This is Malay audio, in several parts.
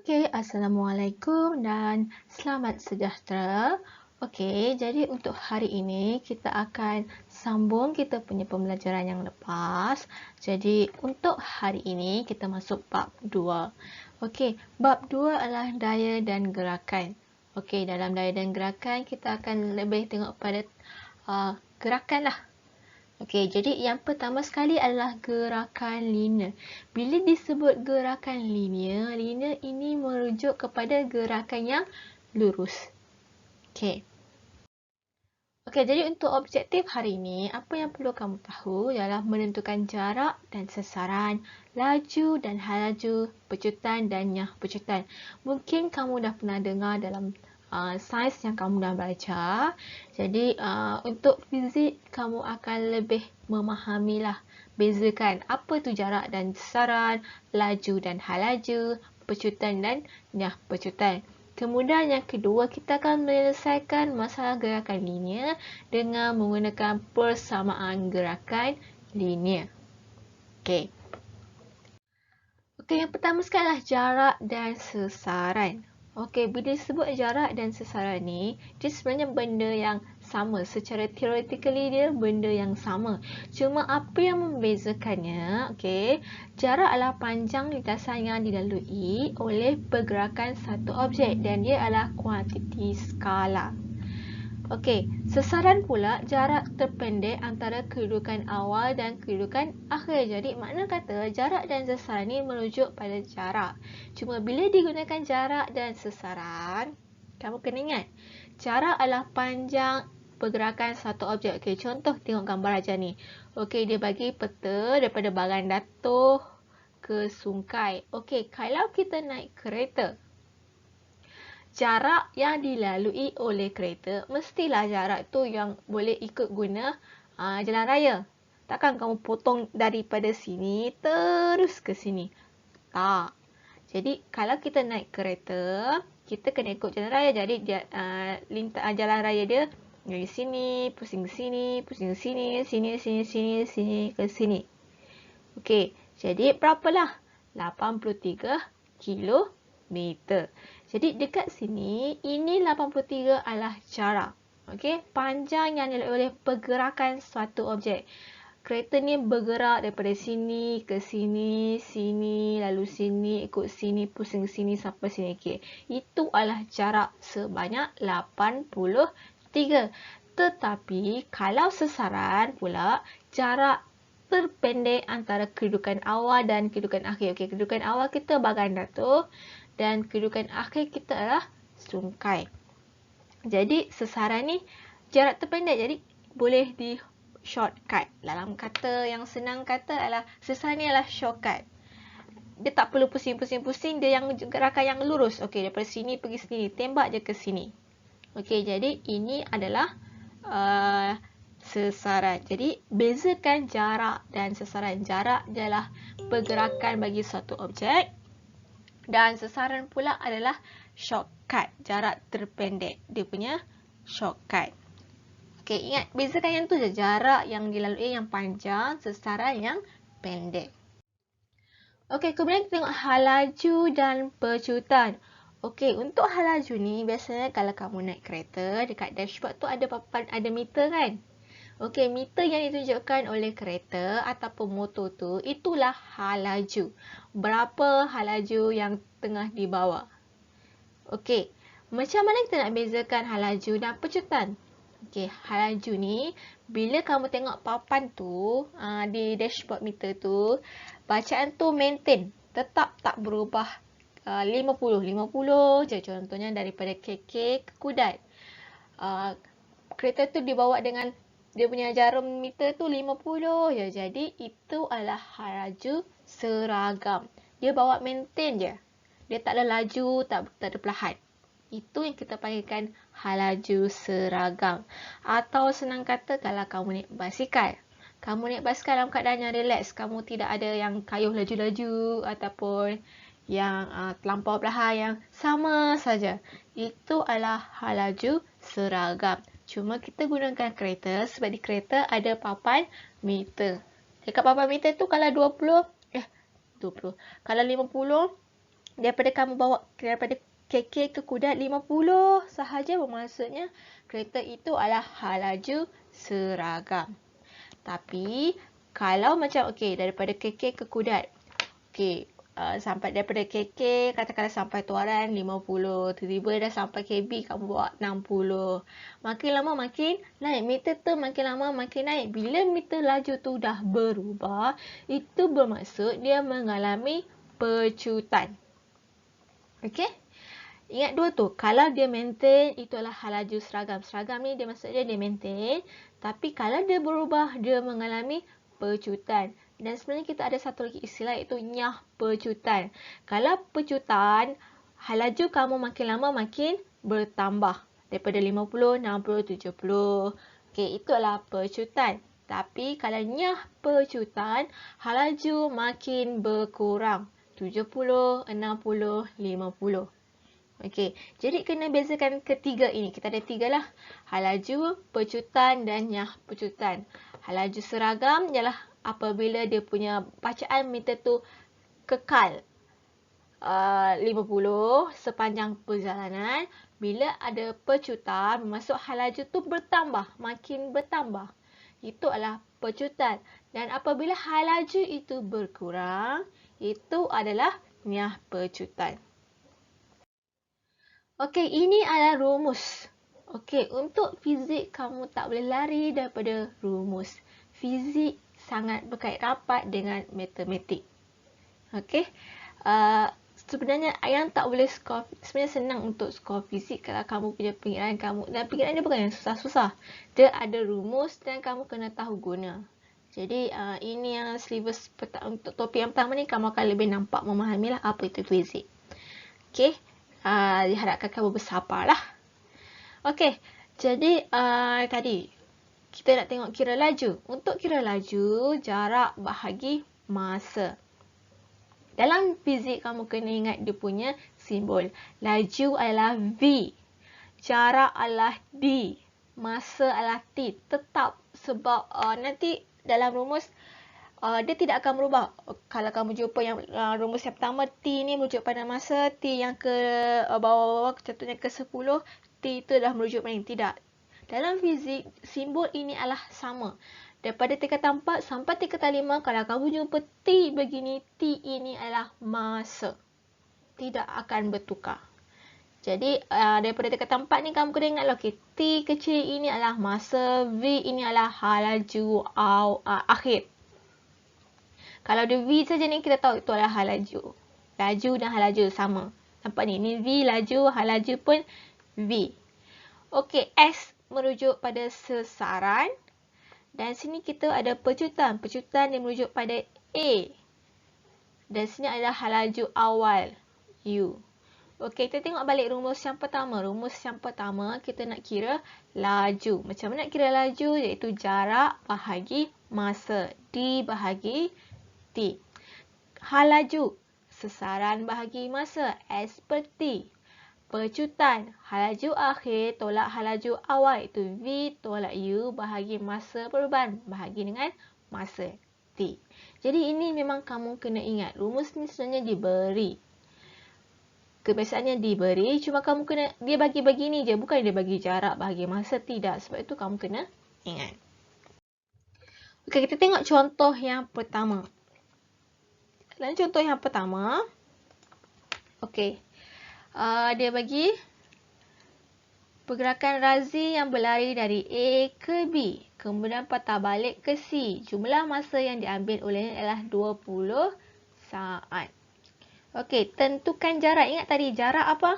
Okey, Assalamualaikum dan selamat sejahtera. Okey, jadi untuk hari ini kita akan sambung kita punya pembelajaran yang lepas. Jadi untuk hari ini kita masuk bab 2. Okey, bab 2 adalah daya dan gerakan. Okey, dalam daya dan gerakan kita akan lebih tengok pada gerakan lah. Okey, jadi yang pertama sekali adalah gerakan linear. Bila disebut gerakan linear, linear ini merujuk kepada gerakan yang lurus. Okey. Okey, jadi untuk objektif hari ini, apa yang perlu kamu tahu ialah menentukan jarak dan sasaran, laju dan halaju, pecutan dan nyah pecutan. Mungkin kamu dah pernah dengar dalam sains yang kamu dah baca. Jadi untuk fizik kamu akan lebih memahamilah bezakan apa tu jarak dan sasaran, laju dan halaju, pecutan dan nyah pecutan. Kemudian yang kedua, kita akan menyelesaikan masalah gerakan linear dengan menggunakan persamaan gerakan linear. Okey. Okey, yang pertama sekali adalah jarak dan sasaran. Okey, bila disebut jarak dan sasaran ni, dia sebenarnya benda yang sama. Secara theoretically dia benda yang sama. Cuma apa yang membezakannya, okey, jarak adalah panjang lintasan yang dilalui oleh pergerakan satu objek dan dia adalah kuantiti skala. Okey, sasaran pula jarak terpendek antara kedudukan awal dan kedudukan akhir. Jadi makna kata jarak dan sasaran ni merujuk pada jarak. Cuma bila digunakan jarak dan sasaran, kamu kena ingat, jarak adalah panjang pergerakan satu objek. Okey, contoh tengok gambar aja ni. Okey, dia bagi peta daripada Bagan Datoh ke Sungkai. Okey, kalau kita naik kereta, jarak yang dilalui oleh kereta mestilah jarak tu yang boleh ikut guna jalan raya. Takkan kamu potong daripada sini terus ke sini. Tak. Jadi kalau kita naik kereta, kita kena ikut jalan raya. Jadi jalan raya dia dari sini, pusing ke sini, pusing ke sini, sini ke sini. Okey, jadi berapalah? 83 kilometer. Jadi dekat sini, ini 83 adalah jarak. Okey, panjang yang dilalui oleh pergerakan suatu objek. Kereta ni bergerak daripada sini ke sini, sini, lalu sini, ikut sini, pusing sini sampai sini. Okey, itu adalah jarak sebanyak 83. Tetapi kalau sasaran pula, jarak terpendek antara kedudukan awal dan kedudukan akhir. Okey, kedudukan awal kita Bagan Datoh dan kedudukan akhir kita adalah Sungkai. Jadi sasaran ni jarak terpendek, jadi boleh di shortcut. Dalam kata yang senang kata adalah sasaran ni adalah shortcut. Dia tak perlu pusing-pusing-pusing, dia yang gerakan yang lurus. Okey, daripada sini pergi sini, tembak je ke sini. Okey, jadi ini adalah sasaran. Jadi bezakan jarak dan sasaran. Jarak adalah pergerakan bagi suatu objek dan sasaran pula adalah shortcut, jarak terpendek. Dia punya shortcut. Okey, ingat bezakan yang tu je, jarak yang dilalui yang panjang, sasaran yang pendek. Okey, kemudian kita tengok halaju dan pecutan. Okey, untuk halaju ni biasanya kalau kamu naik kereta, dekat dashboard tu ada papan, ada meter kan? Okey, meter yang ditunjukkan oleh kereta ataupun motor tu, itulah halaju. Berapa halaju yang tengah dibawa. Okey, macam mana kita nak bezakan halaju dan pecutan? Okey, halaju ni, bila kamu tengok papan tu, di dashboard meter tu, bacaan tu maintain, tetap tak berubah 50 je contohnya daripada KK ke Kudat. Kereta tu dibawa dengan dia punya jarum meter tu 50 je. Jadi itu adalah halaju seragam. Dia bawa maintain je. Dia tak ada laju, tak ada perlahan. Itu yang kita panggilkan halaju seragam. Atau senang kata kalau kamu naik basikal. Kamu naik basikal dalam keadaan yang relax. Kamu tidak ada yang kayuh laju-laju ataupun yang terlampau perlahan, yang sama saja. Itu adalah halaju seragam. Cuma kita gunakan kereta sebab di kereta ada papan meter. Dekat papan meter tu kalau 20, kalau 50 Daripada kamu bawa daripada KK ke Kudat 50 sahaja bermaksudnya kereta itu adalah hal laju seragam. Tapi kalau macam daripada KK ke Kudat. Sampai daripada KK katakanlah sampai Tuaran 50, tiba-tiba dah sampai KB kamu bawa 60. Makin lama makin naik, meter tu makin lama makin naik. Bila meter laju tu dah berubah, itu bermaksud dia mengalami pecutan. Okey? Ingat dua tu, kalau dia maintain itu adalah hal laju seragam. Seragam ni dia maksudnya dia maintain, tapi kalau dia berubah dia mengalami pecutan. Dan sebenarnya kita ada satu lagi istilah iaitu nyah pecutan. Kalau pecutan, hal laju kamu makin lama makin bertambah. Daripada 50, 60, 70. Itu adalah pecutan. Tapi kalau nyah pecutan, hal laju makin berkurang. 70, 60, 50. Jadi kena bezakan ketiga ini. Kita ada 3 lah. Hal laju, pecutan dan nyah pecutan. Hal laju seragam ialah apabila dia punya bacaan meter tu kekal 50 sepanjang perjalanan. Bila ada pecutan, bermaksud hal laju tu bertambah, makin bertambah. Itu adalah pecutan. Dan apabila hal laju itu berkurang, itu adalah nyah pecutan. Ini adalah rumus. Untuk fizik kamu tak boleh lari daripada rumus. Fizik sangat berkait rapat dengan matematik. Sebenarnya yang tak boleh skor, sebenarnya senang untuk skor fizik kalau kamu punya pengiran kamu. Dan pengiran dia bukan yang susah-susah. Dia ada rumus dan kamu kena tahu guna. Jadi ini yang syllabus untuk topik yang pertama ni kamu akan lebih nampak memahamilah apa itu fizik. Diharapkan kamu bersabarlah. Jadi tadi kita nak tengok kira laju. Untuk kira laju, jarak bahagi masa. Dalam fizik kamu kena ingat dia punya simbol. Laju adalah V. Jarak adalah D. Masa adalah T. Tetap sebab nanti dalam rumus dia tidak akan berubah. Kalau kamu jumpa yang rumus yang pertama, T ni merujuk pada masa, T yang ke bawah-bawah, contohnya ke 10, T itu dah merujuk pada ini. Tidak. Dalam fizik, simbol ini adalah sama. Daripada tingkatan 4 sampai tingkatan 5, kalau kamu jumpa T begini, T ini adalah masa. Tidak akan bertukar. Jadi, daripada tingkatan 4 ni, kamu kena ingat, T kecil ini adalah masa, V ini adalah hal laju akhir. Kalau dia V saja ni, kita tahu itu adalah hal laju. Laju dan hal laju sama. Nampak ni? Ni V laju, hal laju pun V. S merujuk pada sesaran. Dan sini kita ada pecutan. Pecutan dia merujuk pada A. Dan sini adalah hal laju awal, U. Kita tengok balik rumus yang pertama. Rumus yang pertama, kita nak kira laju. Macam mana nak kira laju? Iaitu jarak bahagi masa. D bahagi T. Hal laju, sesaran bahagi masa, S per T. Pecutan, hal laju akhir tolak hal laju awal, itu V tolak U bahagi masa perubahan, bahagi dengan masa T. Jadi ini memang kamu kena ingat. Rumus ni sebenarnya diberi. Kebiasaannya diberi, cuma kamu kena, dia bagi begini je, bukan dia bagi jarak bahagi masa, tidak. Sebab itu kamu kena ingat. Kita tengok contoh yang pertama. Dalam contoh yang pertama, dia bagi pergerakan Razi yang berlari dari A ke B, kemudian patah balik ke C. Jumlah masa yang diambil olehnya adalah 20 saat. Tentukan jarak. Ingat tadi jarak apa?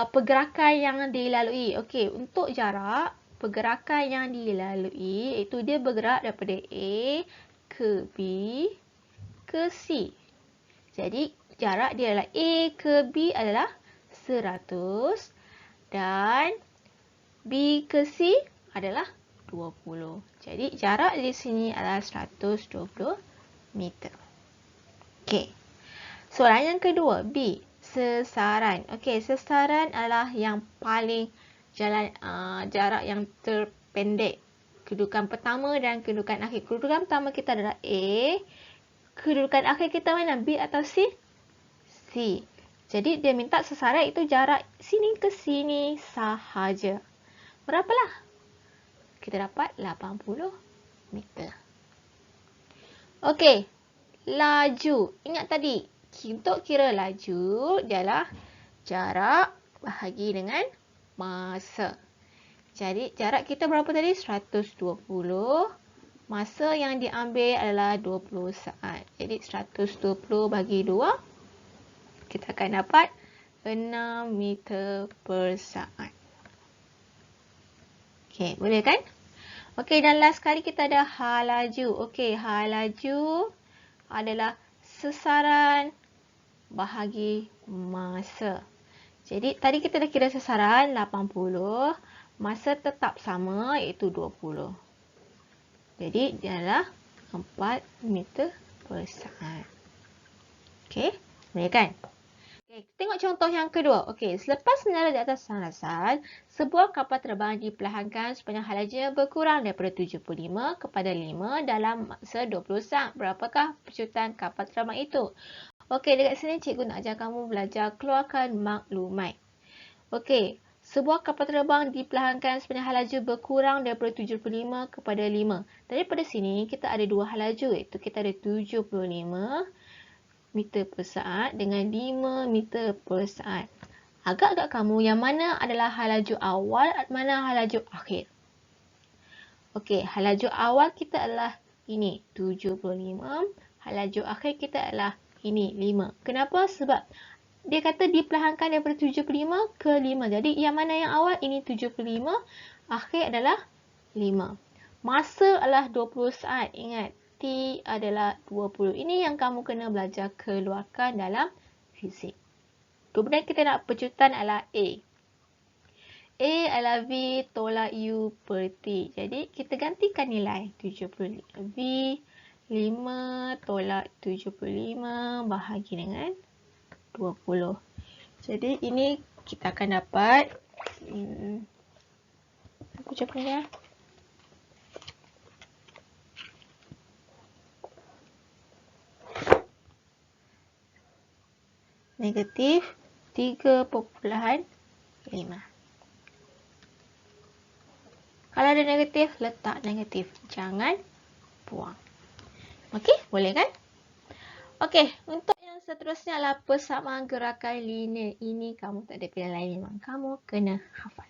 Pergerakan yang dilalui. Untuk jarak, pergerakan yang dilalui, iaitu dia bergerak daripada A ke B ke C. Jadi, jarak dia adalah A ke B adalah 100 dan B ke C adalah 20. Jadi, jarak di sini adalah 120 meter. Soalan yang kedua, B. Sesaran. Sesaran adalah yang paling jarak yang terpendek. Kedudukan pertama dan kedudukan akhir. Kedudukan pertama kita adalah A. Kedudukan akhir kita mana? B atau C? C. Jadi dia minta sesaran itu jarak sini ke sini sahaja. Berapalah? Kita dapat 80 meter. Okey, laju. Ingat tadi, untuk kira laju ialah jarak bahagi dengan masa. Jadi jarak kita berapa tadi? 120. Masa yang diambil adalah 20 saat. Jadi 120 bagi 2. Kita akan dapat 6 meter per saat. Okey, boleh kan? Okey, dan last kali kita ada hal laju. Okey, hal laju adalah sesaran bahagi masa. Jadi, tadi kita dah kira sesaran 80. Masa tetap sama iaitu 20. Jadi, dia adalah 4 meter per saat. Okey, boleh kan? Okay, tengok contoh yang kedua. Okey, selepas mendarat di atas landasan, sebuah kapal terbang diperlahankan sepanjang hal lajunya berkurang daripada 75 kepada 5 dalam masa 20 saat. Berapakah pecutan kapal terbang itu? Okey, dekat sini cikgu nak ajar kamu belajar keluarkan maklumat. Okey, sebuah kapal terbang diperlahankan sepanjang hal laju berkurang daripada 75 kepada 5. Daripada sini, kita ada dua hal laju, iaitu kita ada 75 meter per saat dengan 5 meter per saat. Agak-agak kamu yang mana adalah hal laju awal, mana hal laju akhir? Okey, hal laju awal kita adalah ini 75, hal laju akhir kita adalah ini 5. Kenapa? Sebab dia kata diperlahankan daripada 75 ke 5. Jadi yang mana yang awal? Ini 75, akhir adalah 5. Masa adalah 20 saat. Ingat, T adalah 20. Ini yang kamu kena belajar keluarkan dalam fizik. Kemudian kita nak pecutan adalah A. A adalah V tolak U per T. Jadi kita gantikan nilai 75. V 5 tolak 75 bahagi dengan 20. Jadi ini kita akan dapat aku coba ya. Negatif 3.5. Kalau ada negatif, letak negatif. Jangan buang. Okey, boleh kan? Okey, untuk yang seterusnya adalah persamaan gerakan linear. Ini kamu tak ada pilihan lain, memang kamu kena hafal.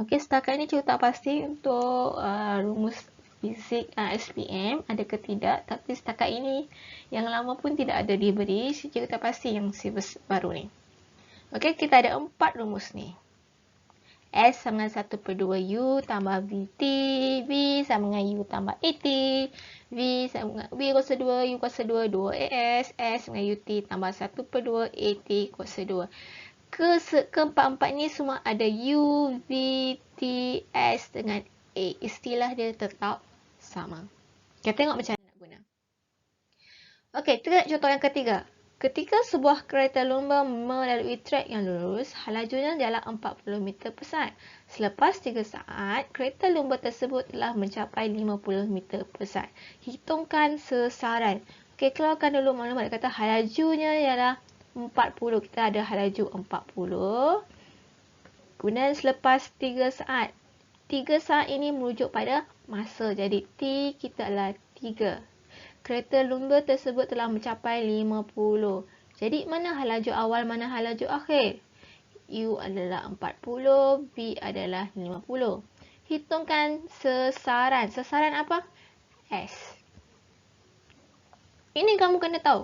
Okey, setakat ini cikgu tak pasti untuk rumus fizik SPM ada ke tidak, tapi setakat ini yang lama pun tidak ada diberi, cikgu tak pasti yang silabus baru ni. Okey, kita ada 4 rumus ni. S sama dengan 1/2 U tambah VT, V sama dengan U tambah AT, V sama dengan V kuasa 2, U kuasa 2, 2AS, S sama dengan UT tambah 1/2 AT kuasa 2. Keempat-empat ni semua ada U, V, T, S dengan A. Istilah dia tetap sama. Kita tengok macam mana nak guna. Okey, kita lihat contoh yang ketiga. Ketika sebuah kereta lumba melalui trek yang lurus, hal lajunya ialah 40 meter per saat. Selepas 3 saat, kereta lumba tersebut telah mencapai 50 meter per saat. Hitungkan sesaran. Okey, keluarkan dulu maklumat. Dia kata hal lajunya ialah 40. Kita ada hal laju 40. Kemudian selepas 3 saat. 3 saat ini merujuk pada masa. Jadi T kita adalah 3. Kereta lumba tersebut telah mencapai 50. Jadi mana hal laju awal, mana hal laju akhir? U adalah 40, V adalah 50. Hitungkan sesaran. Sesaran apa? S. Ini kamu kena tahu.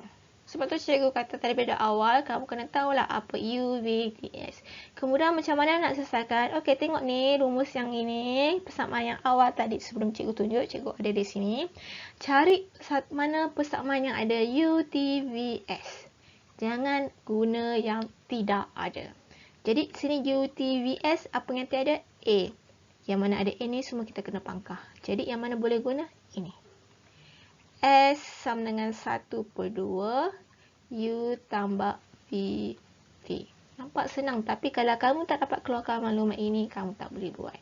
Sebab tu cikgu kata daripada awal, kamu kena tahulah apa U, V, T, S. Kemudian macam mana nak selesaikan? Okey, tengok ni rumus yang ini. Persamaan yang awal tadi sebelum cikgu tunjuk, cikgu ada di sini. Cari mana persamaan yang ada U, T, V, S. Jangan guna yang tidak ada. Jadi sini U, T, V, S, apa yang tiada? A. Yang mana ada A ni semua kita kena pangkah. Jadi yang mana boleh guna? Ini. S sama dengan 1/2 U tambah VT. Nampak senang, tapi kalau kamu tak dapat keluarkan maklumat ini, kamu tak boleh buat.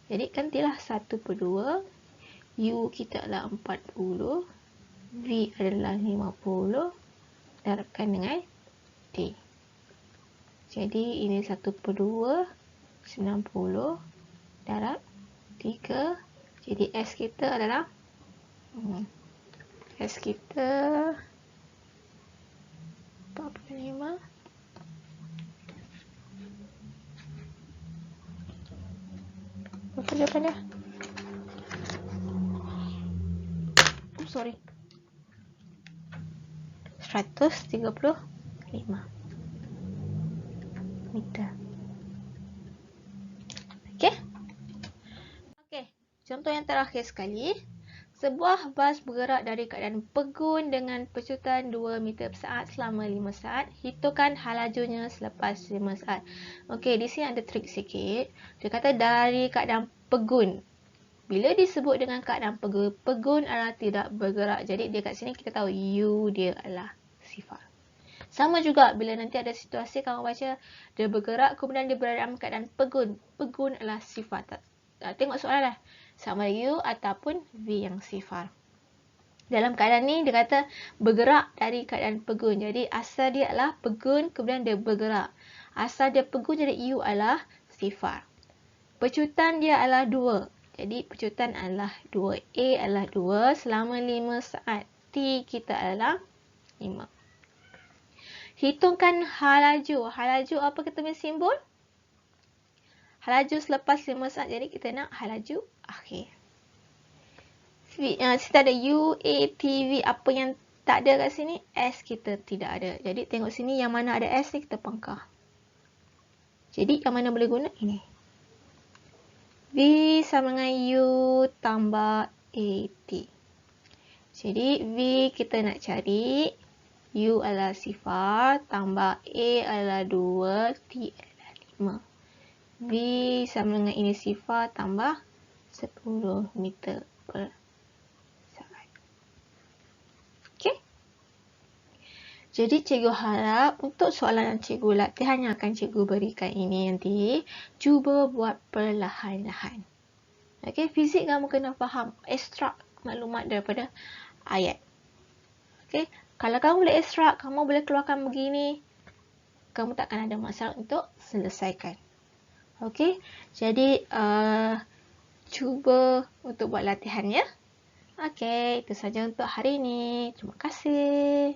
Jadi gantilah 1/2 U kita adalah 40, V adalah 50, darabkan dengan T. Jadi ini 1/2 90 darab 3. Jadi S kita adalah S kita 45. Berapa jawapannya? Sorry. 135 meter. Okey? Okey, contoh yang terakhir sekali. Sebuah bas bergerak dari keadaan pegun dengan pecutan 2 meter per saat selama 5 saat. Hitungkan halajunya selepas 5 saat. Okey, di sini ada trik sikit. Dia kata dari keadaan pegun. Bila disebut dengan keadaan pegun, pegun adalah tidak bergerak. Jadi dia kat sini kita tahu U dia adalah sifar. Sama juga bila nanti ada situasi kamu baca dia bergerak kemudian dia berada dalam keadaan pegun. Pegun adalah sifar. Tengok soalan lah. Sama U ataupun V yang sifar. Dalam keadaan ni dia kata bergerak dari keadaan pegun. Jadi asal dia adalah pegun kemudian dia bergerak. Asal dia pegun jadi U adalah sifar. Pecutan dia adalah 2. Jadi pecutan adalah 2. A adalah 2 selama 5 saat. T kita adalah 5. Hitungkan halaju. Halaju apa kita punya simbol? Halaju selepas 5 saat. Jadi kita nak halaju akhir. Kita ada U, A, T, V. Apa yang tak ada kat sini? S kita tidak ada. Jadi tengok sini yang mana ada S ni kita pangkah. Jadi yang mana boleh guna? Ini. V sama dengan U tambah AT. Jadi V kita nak cari. U adalah sifar. Tambah A adalah 2. T adalah 5. V sama dengan ini sifar tambah 10 meter per saat. Okey. Jadi cikgu harap untuk soalan cikgu latihan yang akan cikgu berikan ini nanti, cuba buat perlahan-lahan. Okey, fizik kamu kena faham ekstrak maklumat daripada ayat. Okey, kalau kamu boleh ekstrak, kamu boleh keluarkan begini, kamu takkan ada masalah untuk selesaikan. Okey, jadi cuba untuk buat latihan ya. Okey, itu saja untuk hari ini. Terima kasih.